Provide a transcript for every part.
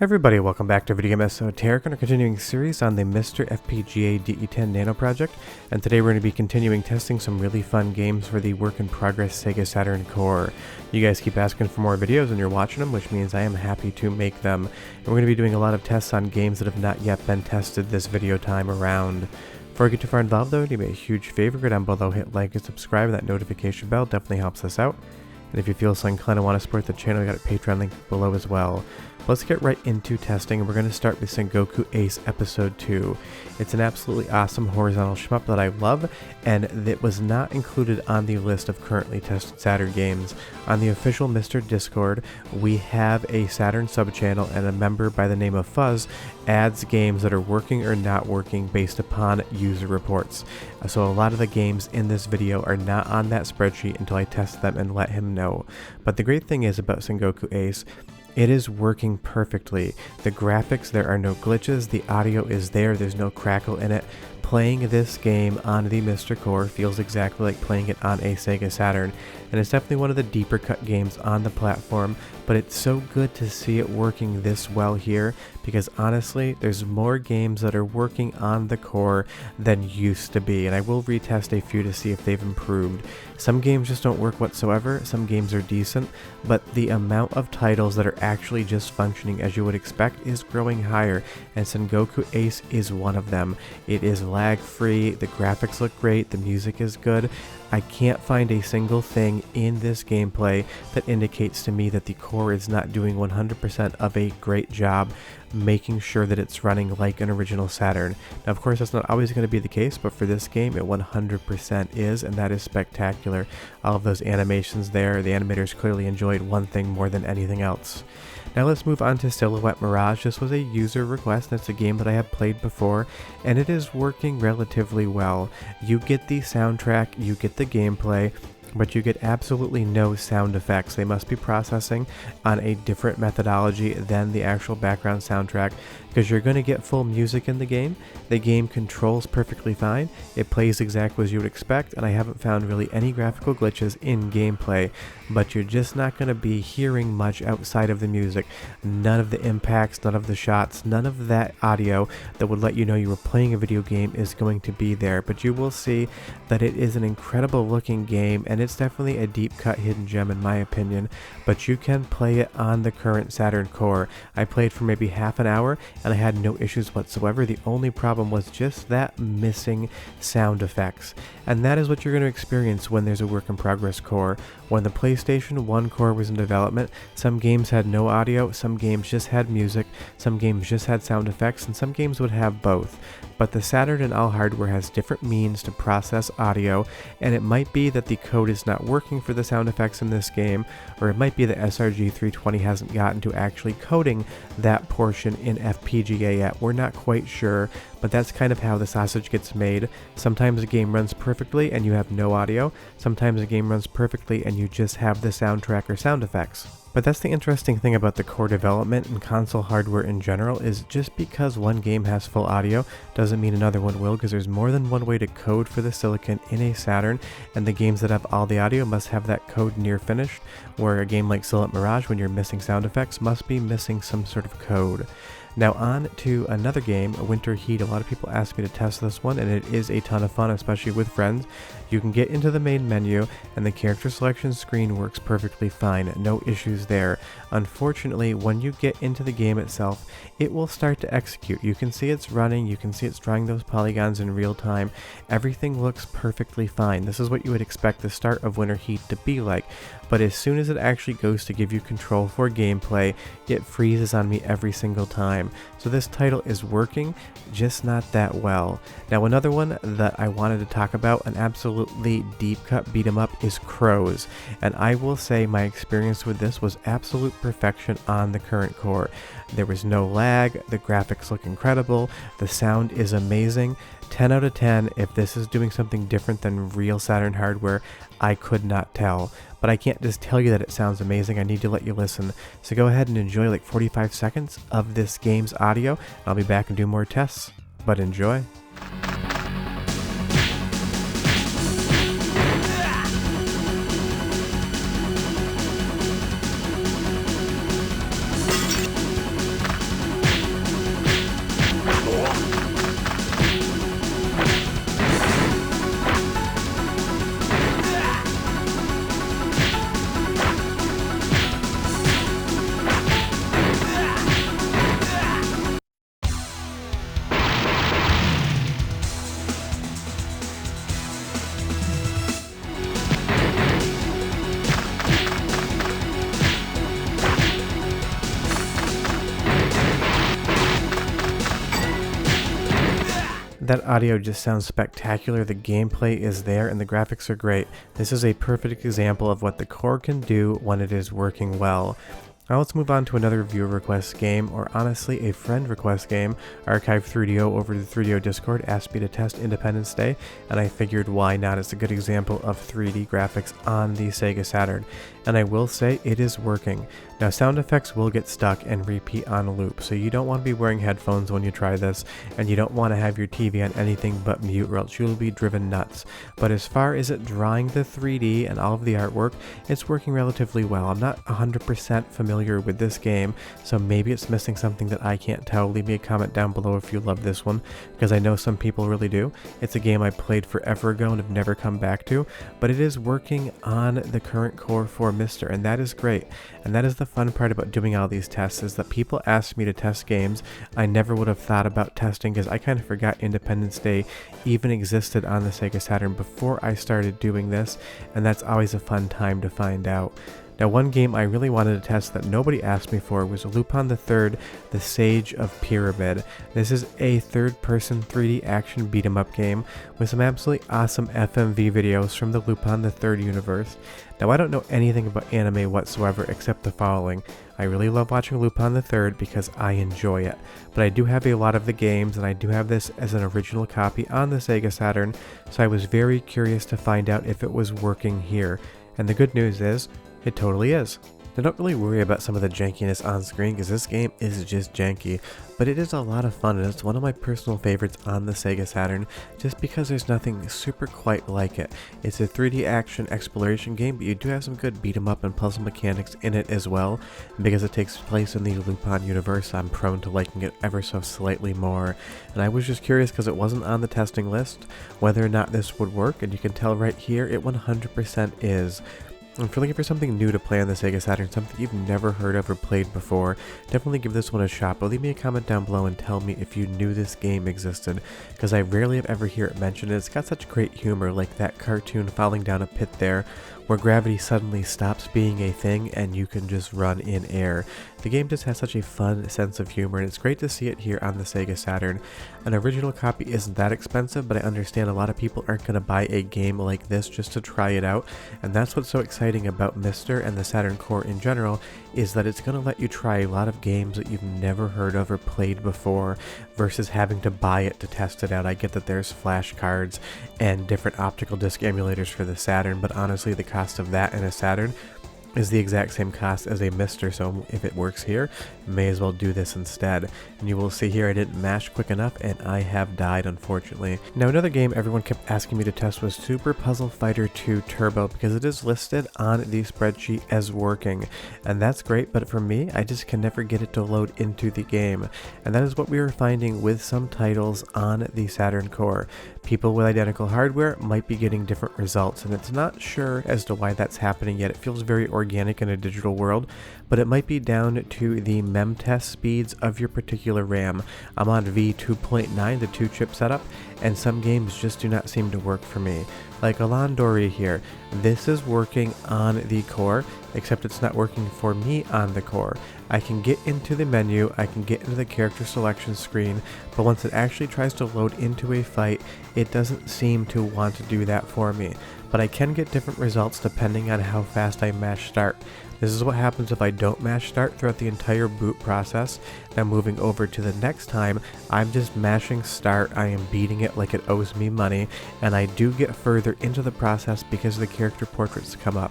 Everybody, welcome back to Video Game Esoteric on our continuing series on the MiSTer FPGA DE10 Nano project, and today we're going to be continuing testing some really fun games for the work-in-progress Sega Saturn core. You guys keep asking for more videos and you're watching them, which means I am happy to make them. And we're going to be doing a lot of tests on games that have not yet been tested this video time around. Before I get too far involved though, do me a huge favor, go down below, hit like and subscribe, and that notification bell definitely helps us out. And if you feel so inclined and want to support the channel, we got a Patreon link below as well. Let's get right into testing, and we're going to start with Sengoku Ace Episode 2. It's an absolutely awesome horizontal shmup that I love, and that was not included on the list of currently tested Saturn games. On the official MiSTer Discord, we have a Saturn subchannel, and a member by the name of Fuzz adds games that are working or not working based upon user reports. So a lot of the games in this video are not on that spreadsheet until I test them and let him know. But the great thing is about Sengoku Ace, it is working perfectly. The graphics, there are no glitches, the audio is there, there's no crackle in it. Playing this game on the MiSTer core feels exactly like playing it on a Sega Saturn, and it's definitely one of the deeper cut games on the platform, but it's so good to see it working this well here, because honestly, there's more games that are working on the core than used to be, and I will retest a few to see if they've improved. Some games just don't work whatsoever, some games are decent, but the amount of titles that are actually just functioning as you would expect is growing higher, and Sengoku Ace is one of them. It is lag-free, the graphics look great, the music is good. I can't find a single thing in this gameplay that indicates to me that the core is not doing 100% of a great job making sure that it's running like an original Saturn. Now of course that's not always going to be the case, but for this game it 100% is, and that is spectacular. All of those animations there, the animators clearly enjoyed one thing more than anything else. Now let's move on to Silhouette Mirage. This was a user request, and it's a game that I have played before, and it is working relatively well. You get the soundtrack, you get the gameplay, but you get absolutely no sound effects. They must be processing on a different methodology than the actual background soundtrack, because you're going to get full music in the game. The game controls perfectly fine. It plays exactly as you would expect, and I haven't found really any graphical glitches in gameplay, but you're just not going to be hearing much outside of the music. None of the impacts, none of the shots, none of that audio that would let you know you were playing a video game is going to be there, but you will see that it is an incredible looking game, and it's definitely a deep cut hidden gem in my opinion, but you can play it on the current Saturn core. I played for maybe half an hour and I had no issues whatsoever. The only problem was just that missing sound effects, and that is what you're going to experience when there's a work in progress core. When the PlayStation 1 core was in development, some games had no audio, some games just had music, some games just had sound effects, and some games would have both. But the Saturn and all hardware has different means to process audio, and it might be that the code is not working for the sound effects in this game, or it might be that Srg320 hasn't gotten to actually coding that portion in FPGA yet. We're not quite sure, but that's kind of how the sausage gets made. Sometimes a game runs perfectly and you have no audio, sometimes a game runs perfectly and you just have the soundtrack or sound effects. But that's the interesting thing about the core development and console hardware in general, is just because one game has full audio doesn't mean another one will, because there's more than one way to code for the silicon in a Saturn, and the games that have all the audio must have that code near finished, where a game like Silhouette Mirage, when you're missing sound effects, must be missing some sort of code. Now on to another game, Winter Heat. A lot of people ask me to test this one, and it is a ton of fun, especially with friends. You can get into the main menu, and the character selection screen works perfectly fine, no issues there. Unfortunately, when you get into the game itself, it will start to execute. You can see it's running, you can see it's drawing those polygons in real time. Everything looks perfectly fine. This is what you would expect the start of Winter Heat to be like. But as soon as it actually goes to give you control for gameplay, it freezes on me every single time. So this title is working, just not that well. Now another one that I wanted to talk about, an absolutely deep cut beat 'em up, is Crows. And I will say my experience with this was absolute perfection on the current core. There was no lag, the graphics look incredible, the sound is amazing. 10 out of 10, if this is doing something different than real Saturn hardware, I could not tell. But I can't just tell you that it sounds amazing, I need to let you listen. So go ahead and enjoy like 45 seconds of this game's audio. I'll be back and do more tests, but enjoy. That audio just sounds spectacular, the gameplay is there, and the graphics are great. This is a perfect example of what the core can do when it is working well. Now let's move on to another viewer request game, or honestly a friend request game. Archive3DO over the 3DO Discord asked me to test Independence Day, and I figured why not. It's a good example of 3D graphics on the Sega Saturn, and I will say it is working. Now sound effects will get stuck and repeat on a loop, so you don't want to be wearing headphones when you try this, and you don't want to have your TV on anything but mute or else you'll be driven nuts. But as far as it drawing the 3D and all of the artwork, it's working relatively well. I'm not 100% familiar with this game, so maybe it's missing something that I can't tell. Leave me a comment down below if you love this one, because I know some people really do. It's a game I played forever ago and have never come back to, but it is working on the current core for MiSter, and that is great. And that is the fun part about doing all these tests, is that people ask me to test games I never would have thought about testing, because I kind of forgot Independence Day even existed on the Sega Saturn before I started doing this, and that's always a fun time to find out. Now one game I really wanted to test that nobody asked me for was Lupin III, The Sage of Pyramid. This is a third-person 3D action beat-em-up game with some absolutely awesome FMV videos from the Lupin III universe. Now I don't know anything about anime whatsoever except the following. I really love watching Lupin III because I enjoy it, but I do have a lot of the games, and I do have this as an original copy on the Sega Saturn, so I was very curious to find out if it was working here. And the good news is, it totally is. Now don't really worry about some of the jankiness on screen, because this game is just janky, but it is a lot of fun, and it's one of my personal favorites on the Sega Saturn, just because there's nothing super quite like it. It's a 3D action exploration game, but you do have some good beat 'em up and puzzle mechanics in it as well, and because it takes place in the Lupin universe, I'm prone to liking it ever so slightly more. And I was just curious, because it wasn't on the testing list, whether or not this would work, and you can tell right here it 100% is. And if you're looking for something new to play on the Sega Saturn, something you've never heard of or played before, definitely give this one a shot, but leave me a comment down below and tell me if you knew this game existed, because I rarely have ever heard it mentioned. It's got such great humor, like that cartoon falling down a pit there, where gravity suddenly stops being a thing and you can just run in air. The game just has such a fun sense of humor, and it's great to see it here on the Sega Saturn. An original copy isn't that expensive, but I understand a lot of people aren't going to buy a game like this just to try it out, and that's what's so exciting about MiSter and the Saturn core in general, is that it's going to let you try a lot of games that you've never heard of or played before, versus having to buy it to test it out. I get that there's flashcards and different optical disc emulators for the Saturn, but honestly the cost of that in a Saturn is the exact same cost as a MiSter, so if it works here, may as well do this instead. And you will see here I didn't mash quick enough, and I have died, unfortunately. Now another game everyone kept asking me to test was Super Puzzle Fighter 2 Turbo, because it is listed on the spreadsheet as working, and that's great, but for me, I just can never get it to load into the game. And that is what we were finding with some titles on the Saturn core. People with identical hardware might be getting different results, and it's not sure as to why that's happening yet. It feels very organic in a digital world, but it might be down to the mem test speeds of your particular RAM. I'm on V2.9, the 2-chip setup, and some games just do not seem to work for me. Like Alandori here, this is working on the core, except it's not working for me on the core. I can get into the menu, I can get into the character selection screen, but once it actually tries to load into a fight, it doesn't seem to want to do that for me. But I can get different results depending on how fast I mash start. This is what happens if I don't mash start throughout the entire boot process. Now moving over to the next time, I'm just mashing start, I am beating it like it owes me money, and I do get further into the process because the character portraits come up.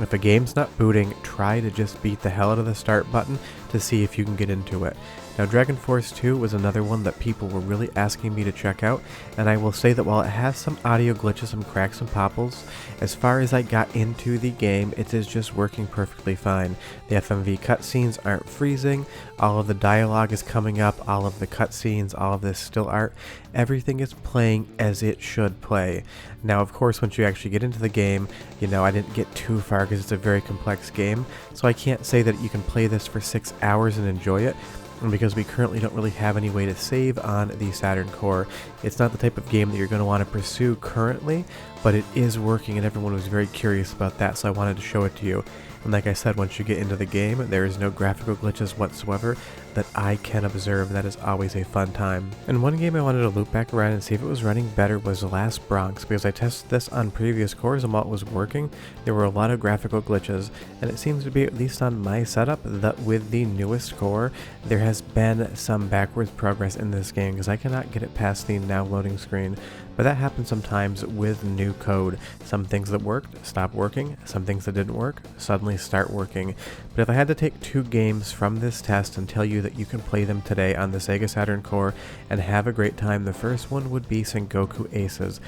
If a game's not booting, try to just beat the hell out of the start button to see if you can get into it. Now Dragon Force 2 was another one that people were really asking me to check out, and I will say that while it has some audio glitches, some cracks and popples, as far as I got into the game, it is just working perfectly fine. The FMV cutscenes aren't freezing, all of the dialogue is coming up, all of the cutscenes, all of this still art, everything is playing as it should play. Now of course once you actually get into the game, you know, I didn't get too far because it's a very complex game, so I can't say that you can play this for 6 hours and enjoy it. And because we currently don't really have any way to save on the Saturn core, it's not the type of game that you're going to want to pursue currently, but it is working, and everyone was very curious about that, so I wanted to show it to you. And like I said, once you get into the game, there is no graphical glitches whatsoever that I can observe. That is always a fun time. And one game I wanted to loop back around and see if it was running better was The Last Bronx, because I tested this on previous cores and while it was working, there were a lot of graphical glitches, and it seems to be, at least on my setup, that with the newest core, there has been some backwards progress in this game, because I cannot get it past the now loading screen. But that happens sometimes with new code. Some things that worked stop working, some things that didn't work suddenly start working. But if I had to take 2 games from this test and tell you that you can play them today on the Sega Saturn core and have a great time, the first one would be Sengoku Aces.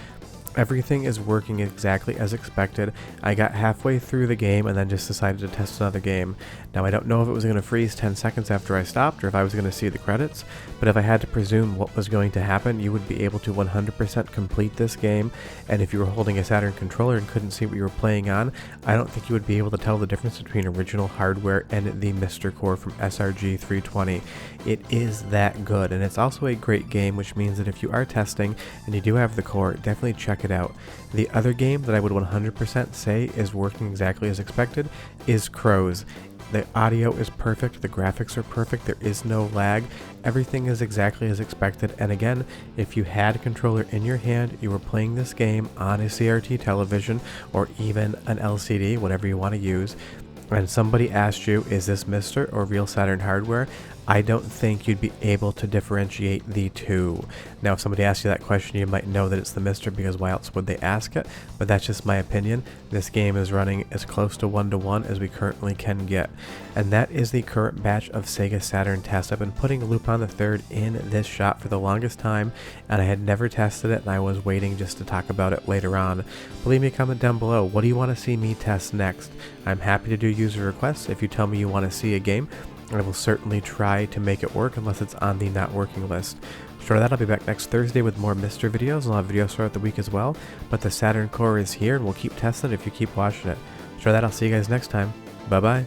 Everything is working exactly as expected. I got halfway through the game and then just decided to test another game. Now I don't know if it was going to freeze 10 seconds after I stopped or if I was going to see the credits, but if I had to presume what was going to happen, you would be able to 100% complete this game, and if you were holding a Saturn controller and couldn't see what you were playing on, I don't think you would be able to tell the difference between original hardware and the MiSter core from Srg320. It is that good, and it's also a great game, which means that if you are testing and you do have the core, definitely check it out. The other game that I would 100% say is working exactly as expected is Crows. The audio is perfect, the graphics are perfect, there is no lag, everything is exactly as expected, and again, if you had a controller in your hand, you were playing this game on a CRT television or even an LCD, whatever you want to use, and somebody asked you, is this MiSter or real Saturn hardware? I don't think you'd be able to differentiate the two. Now, if somebody asks you that question, you might know that it's the MiSter, because why else would they ask it? But that's just my opinion. This game is running as close to 1-to-1 as we currently can get. And that is the current batch of Sega Saturn tests. I've been putting Lupin III in this shop for the longest time, and I had never tested it, and I was waiting just to talk about it later on. Leave me a comment down below. What do you want to see me test next? I'm happy to do user requests. If you tell me you want to see a game, I will certainly try to make it work unless it's on the not working list. Short of that, I'll be back next Thursday with more MiSter videos. I'll have videos throughout the week as well, but the Saturn core is here and we'll keep testing it if you keep watching it. Short of that, I'll see you guys next time. Bye bye.